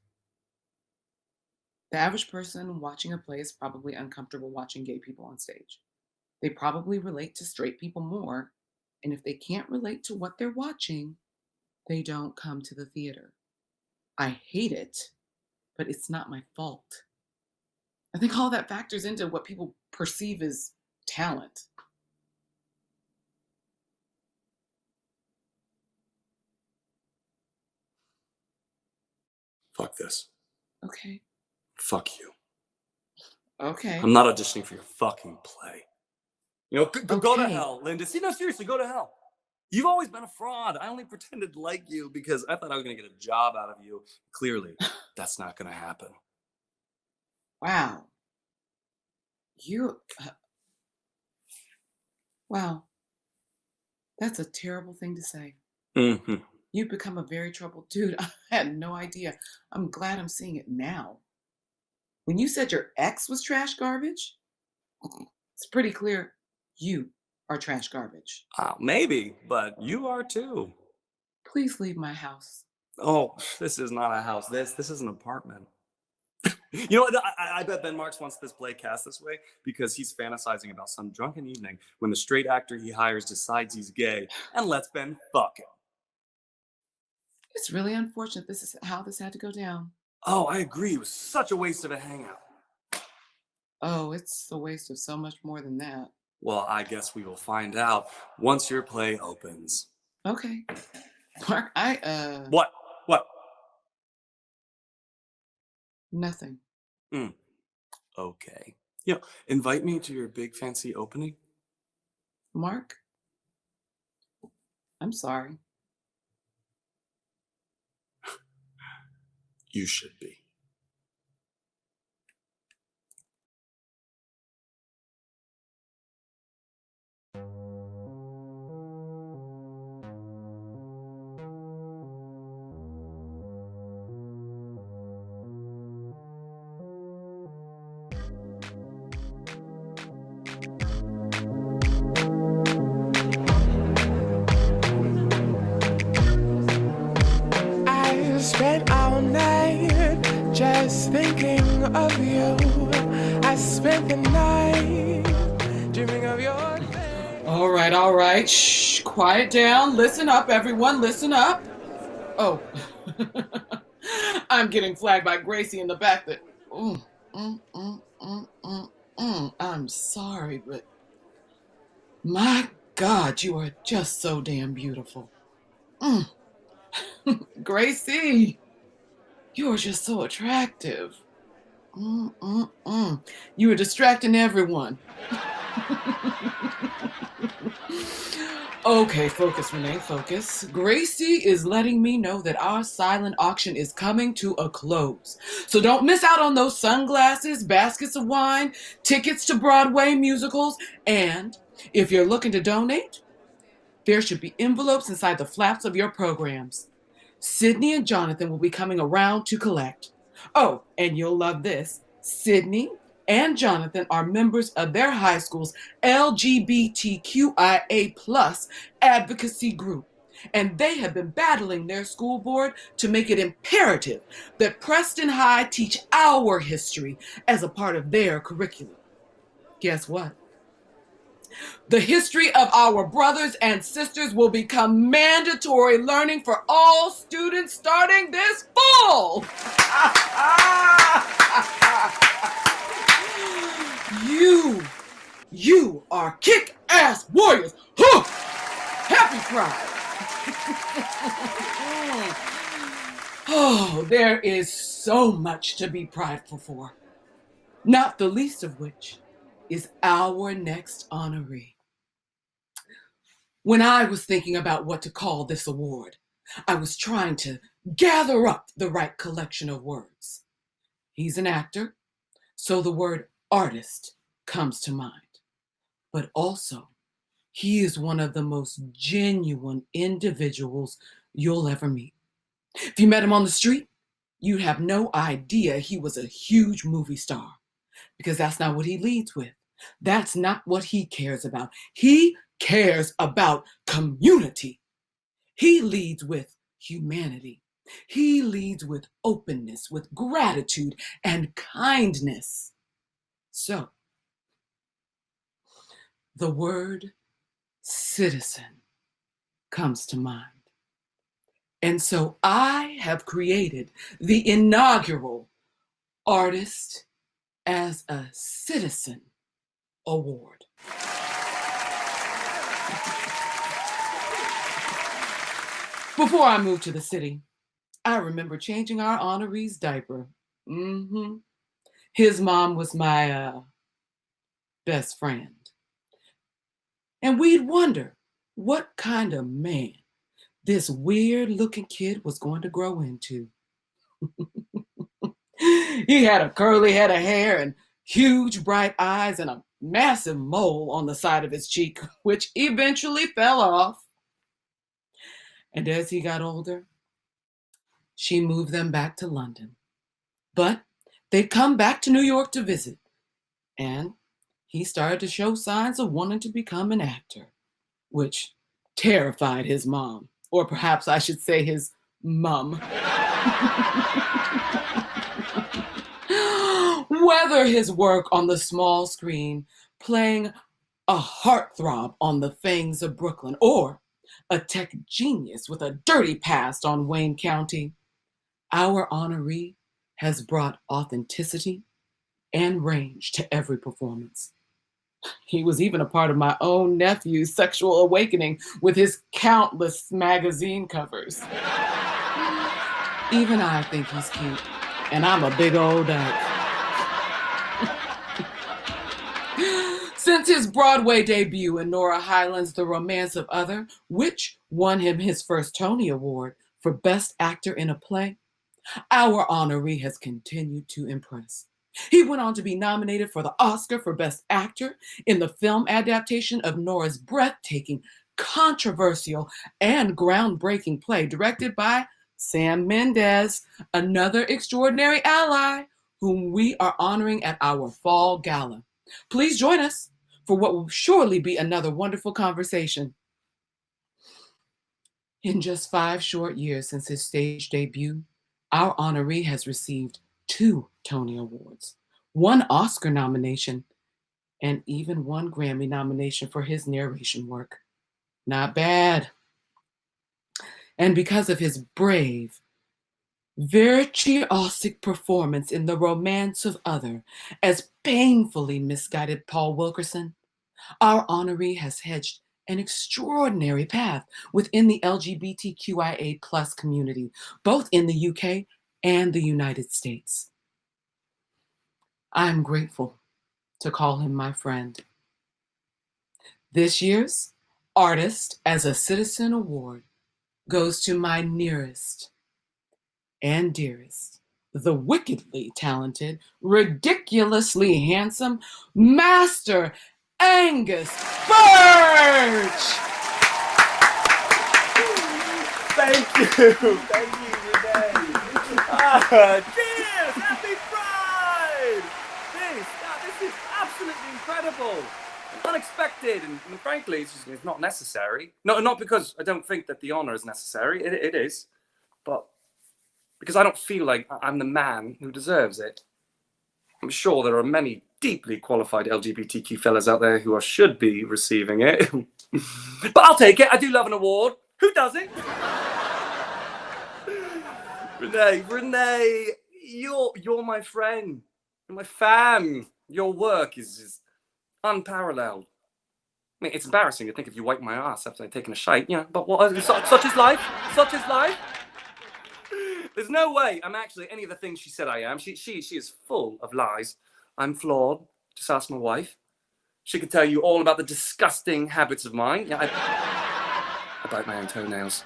The average person watching a play is probably uncomfortable watching gay people on stage. They probably relate to straight people more, and if they can't relate to what they're watching, they don't come to the theater. I hate it, but it's not my fault. I think all that factors into what people perceive as talent. Fuck this. Okay. Fuck you. Okay. I'm not auditioning for your fucking play. You know, go to Okay. hell, Linda. See, no, seriously, go to hell. You've always been a fraud. I only pretended to like you because I thought I was going to get a job out of you. Clearly, that's not going to happen. Wow. You... Wow. That's a terrible thing to say. Mm-hmm. You've become a very troubled dude. I had no idea. I'm glad I'm seeing it now. When you said your ex was trash garbage, it's pretty clear you are trash garbage. Maybe, but you are too. Please leave my house. Oh, this is not a house. This is an apartment. You know what? I bet Ben Marks wants this play cast this way because he's fantasizing about some drunken evening when the straight actor he hires decides he's gay and lets Ben fuck him. It's really unfortunate this is how this had to go down. Oh, I agree. It was such a waste of a hangout. Oh, it's a waste of so much more than that. Well, I guess we will find out once your play opens. Okay. Mark, What? Nothing. Okay. You know, invite me to your big fancy opening. Mark, I'm sorry. You should be. I spent all night just thinking of you. I spent the night dreaming of your face. All right. Shh, quiet down. Listen up, everyone. Listen up. Oh, I'm getting flagged by Gracie in the back that... I'm sorry, but... My God, you are just so damn beautiful. Gracie, you are just so attractive. You are distracting everyone. Okay, focus, Renee, focus. Gracie is letting me know that our silent auction is coming to a close. So don't miss out on those sunglasses, baskets of wine, tickets to Broadway musicals, and if you're looking to donate, there should be envelopes inside the flaps of your programs. Sydney and Jonathan will be coming around to collect. Oh, and you'll love this. Sydney and Jonathan are members of their high school's LGBTQIA plus advocacy group, and they have been battling their school board to make it imperative that Preston High teach our history as a part of their curriculum. Guess what? The history of our brothers and sisters will become mandatory learning for all students starting this fall. You are kick-ass warriors. Huh! Happy Pride. Oh, there is so much to be prideful for, not the least of which is our next honoree. When I was thinking about what to call this award, I was trying to gather up the right collection of words. He's an actor, so the word artist comes to mind. But also, he is one of the most genuine individuals you'll ever meet. If you met him on the street, you'd have no idea he was a huge movie star, because that's not what he leads with. That's not what he cares about. He cares about community. He leads with humanity. He leads with openness, with gratitude and kindness. So, the word citizen comes to mind. And so I have created the inaugural Artist as a Citizen Award. Before I moved to the city, I remember changing our honoree's diaper. His mom was my best friend. And we'd wonder what kind of man this weird-looking kid was going to grow into. He had a curly head of hair and huge bright eyes and a massive mole on the side of his cheek, which eventually fell off. And as he got older, she moved them back to London. But they'd come back to New York to visit, and he started to show signs of wanting to become an actor, which terrified his mom, or perhaps I should say his mum. Whether his work on the small screen, playing a heartthrob on the Fangs of Brooklyn, or a tech genius with a dirty past on Wayne County, our honoree has brought authenticity and range to every performance. He was even a part of my own nephew's sexual awakening with his countless magazine covers. Even I think he's cute, and I'm a big old dyke. Since his Broadway debut in Nora Highland's The Romance of Other, which won him his first Tony Award for Best Actor in a Play, our honoree has continued to impress. He went on to be nominated for the Oscar for Best Actor in the film adaptation of Nora's breathtaking, controversial, and groundbreaking play directed by Sam Mendes, another extraordinary ally whom we are honoring at our fall gala. Please join us for what will surely be another wonderful conversation. In just 5 short years since his stage debut, our honoree has received 2 Tony Awards, 1 Oscar nomination, and even 1 Grammy nomination for his narration work. Not bad. And because of his brave, virtuosic performance in The Romance of Other as painfully misguided Paul Wilkerson, our honoree has hedged an extraordinary path within the LGBTQIA plus community, both in the UK and the United States. I'm grateful to call him my friend. This year's Artist as a Citizen Award goes to my nearest and dearest, the wickedly talented, ridiculously handsome Master Angus Birch! Thank you, Renee. Cheers! Happy Pride! This is absolutely incredible. Unexpected, and frankly, it's not necessary. No, not because I don't think that the honor is necessary. It is, but because I don't feel like I'm the man who deserves it. I'm sure there are many deeply qualified LGBTQ fellas out there who should be receiving it. But I'll take it. I do love an award. Who doesn't? Renee, you're my friend. You're my fan. Your work is unparalleled. I mean, it's embarrassing to think if you wipe my ass after I've taken a shite, but what? Such is life. Such is life. There's no way I'm actually any of the things she said I am. She is full of lies. I'm flawed. Just ask my wife. She could tell you all about the disgusting habits of mine. I bite my own toenails.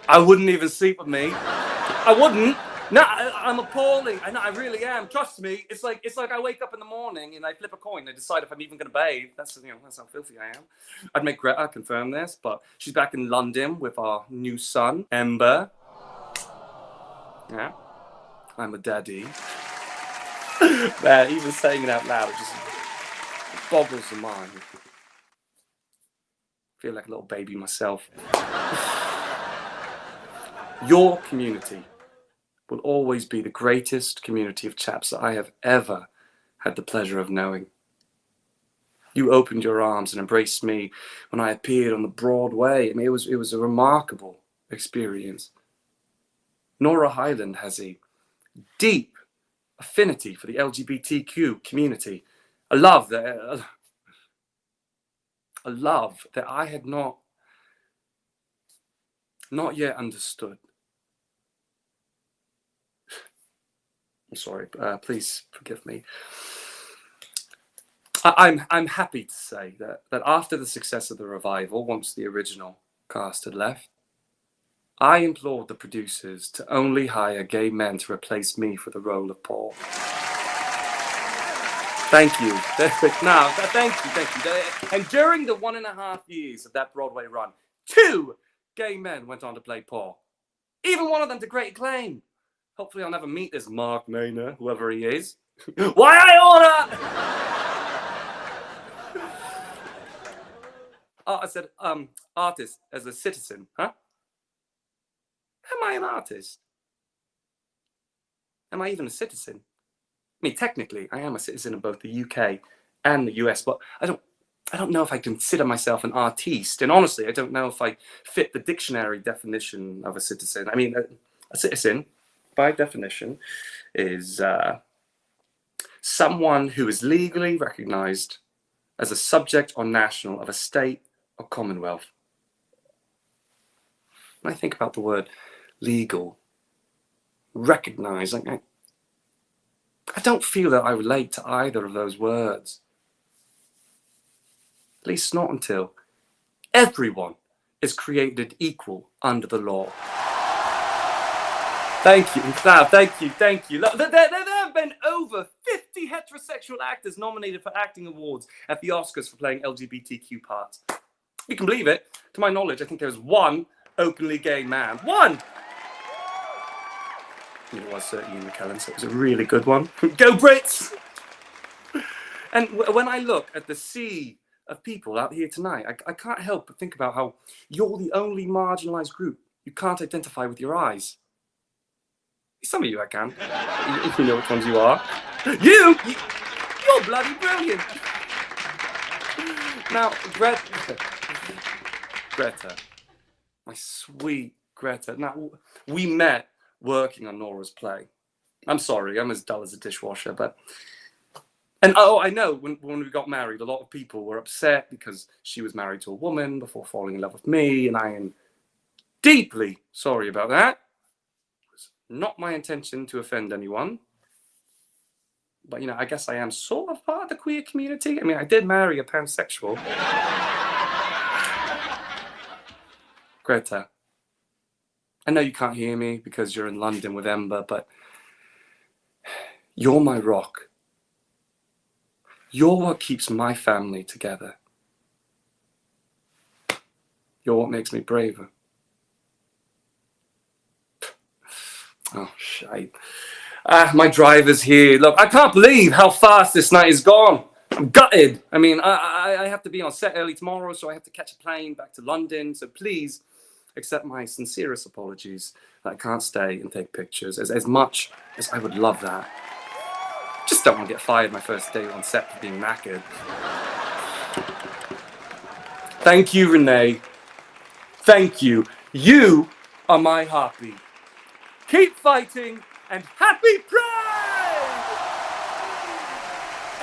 I wouldn't even sleep with me. I wouldn't. No, I'm appalling. I really am. Trust me. It's like I wake up in the morning and I flip a coin. I decide if I'm even going to bathe. That's how filthy I am. I'd make Greta confirm this, but she's back in London with our new son, Ember. Yeah, I'm a daddy. Man, even saying it out loud, it just boggles the mind. I feel like a little baby myself. Your community will always be the greatest community of chaps that I have ever had the pleasure of knowing. You opened your arms and embraced me when I appeared on the Broadway. I mean, it was a remarkable experience. Nora Highland has a deep affinity for the LGBTQ community. A love that I had not yet understood. I'm sorry, please forgive me. I'm happy to say that after the success of the revival, once the original cast had left, I implored the producers to only hire gay men to replace me for the role of Paul. Thank you. No, thank you. And during the 1.5 years of that Broadway run, 2 gay men went on to play Paul. Even one of them to great acclaim. Hopefully I'll never meet this Mark Maynard, whoever he is. Why I order? I said, artist as a citizen, huh? Am I an artist? Am I even a citizen? I mean, technically, I am a citizen of both the UK and the US, but I don't know if I consider myself an artiste. And honestly, I don't know if I fit the dictionary definition of a citizen. I mean, a citizen, by definition, is someone who is legally recognized as a subject or national of a state or commonwealth. When I think about the word legal, recognized, I don't feel that I relate to either of those words. At least not until everyone is created equal under the law. Thank you. Thank you. Look, there have been over 50 heterosexual actors nominated for acting awards at the Oscars for playing LGBTQ parts. You can believe it. To my knowledge, I think there's one openly gay man. One! It was Ian McKellen, so it was a really good one. Go Brits! And when I look at the sea of people out here tonight, I can't help but think about how you're the only marginalised group you can't identify with your eyes. Some of you I can. You know which ones you are. You're bloody brilliant. Now, Greta, my sweet Greta. Now, we met working on Nora's play. I'm sorry, I'm as dull as a dishwasher, but... And I know when we got married, a lot of people were upset because she was married to a woman before falling in love with me, and I am deeply sorry about that. It was not my intention to offend anyone. But, I guess I am sort of part of the queer community. I mean, I did marry a pansexual. Greta, I know you can't hear me because you're in London with Ember, but you're my rock. You're what keeps my family together. You're what makes me braver. Oh, shite. My driver's here. Look, I can't believe how fast this night is gone. I'm gutted. I mean, I have to be on set early tomorrow, so I have to catch a plane back to London. So please accept my sincerest apologies that I can't stay and take pictures as much as I would love that. Just don't want to get fired my first day on set for being knackered. Thank you, Renee. Thank you. You are my heartbeat. Keep fighting and happy Pride!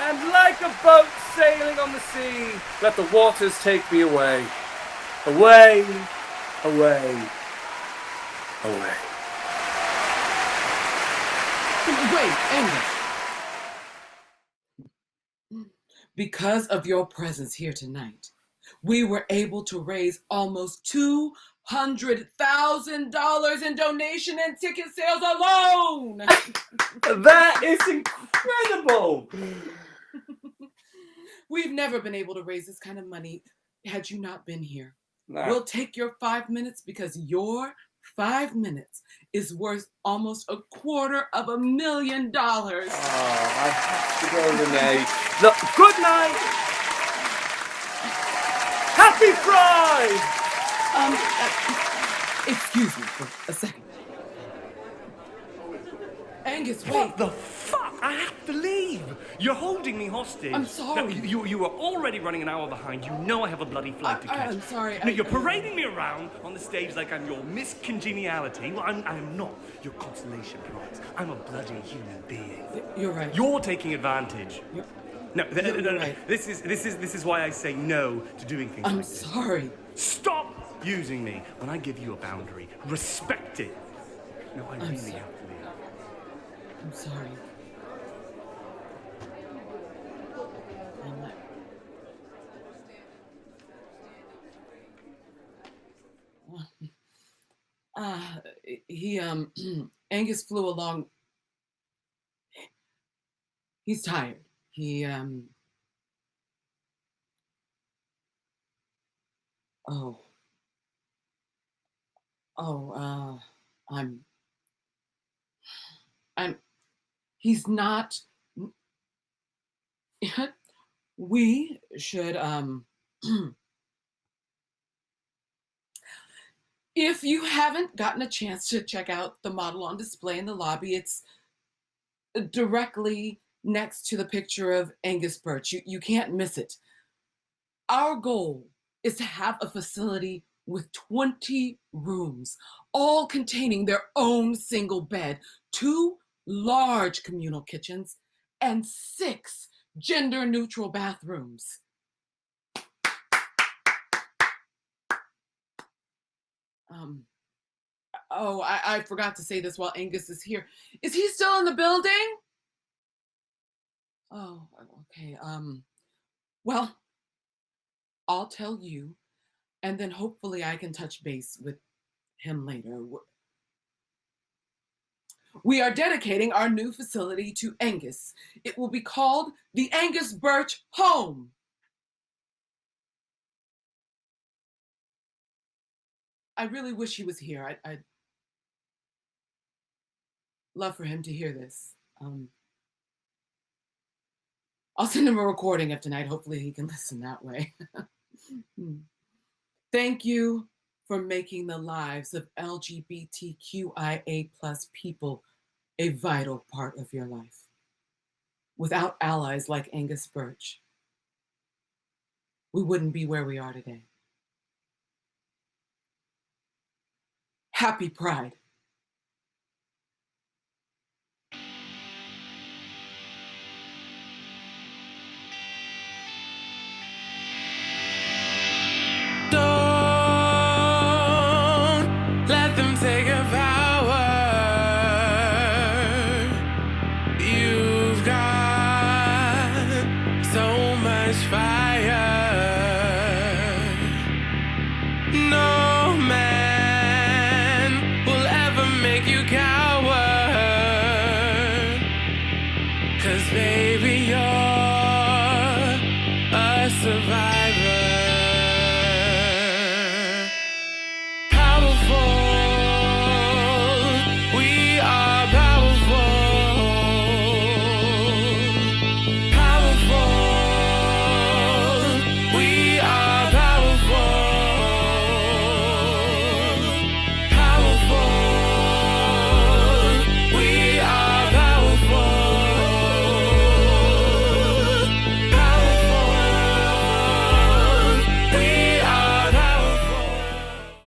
And like a boat sailing on the sea, let the waters take me away. Away, away, away. Wait, Angus. Because of your presence here tonight, we were able to raise almost $200,000 in donation and ticket sales alone. That is incredible. We've never been able to raise this kind of money had you not been here. Nah. We'll take your 5 minutes because your 5 minutes is worth almost $250,000. Oh, I have to go, Renee. Look, good night. Happy Pride! Excuse me for a second. Angus, wait. What the fuck? I have to leave. You're holding me hostage. I'm sorry. No, you are already running an hour behind. You know I have a bloody flight to catch. I'm sorry. No, you're parading me around on the stage like I'm your Miss Congeniality. Well, I'm not your consolation prize. I'm a bloody human being. You're right. You're taking advantage. No, You're right. This is why I say no to doing things I'm like this. sorry. Stop using me when I give you a boundary. Respect it. No, I really have to leave. I'm sorry. Angus flew along. He's tired. He's not. We should, if you haven't gotten a chance to check out the model on display in the lobby, it's directly next to the picture of Angus Birch. You can't miss it. Our goal is to have a facility with 20 rooms, all containing their own single bed, 2 large communal kitchens, and 6 gender-neutral bathrooms. I forgot to say this while Angus is here. Is he still in the building? Oh, okay. Well, I'll tell you, and then hopefully I can touch base with him later. We are dedicating our new facility to Angus. It will be called the Angus Birch Home. I really wish he was here. I'd love for him to hear this. I'll send him a recording of tonight. Hopefully he can listen that way. Thank you for making the lives of LGBTQIA+ people a vital part of your life. Without allies like Angus Birch, we wouldn't be where we are today. Happy Pride. Don't let them take your power. You've got so much fire. No.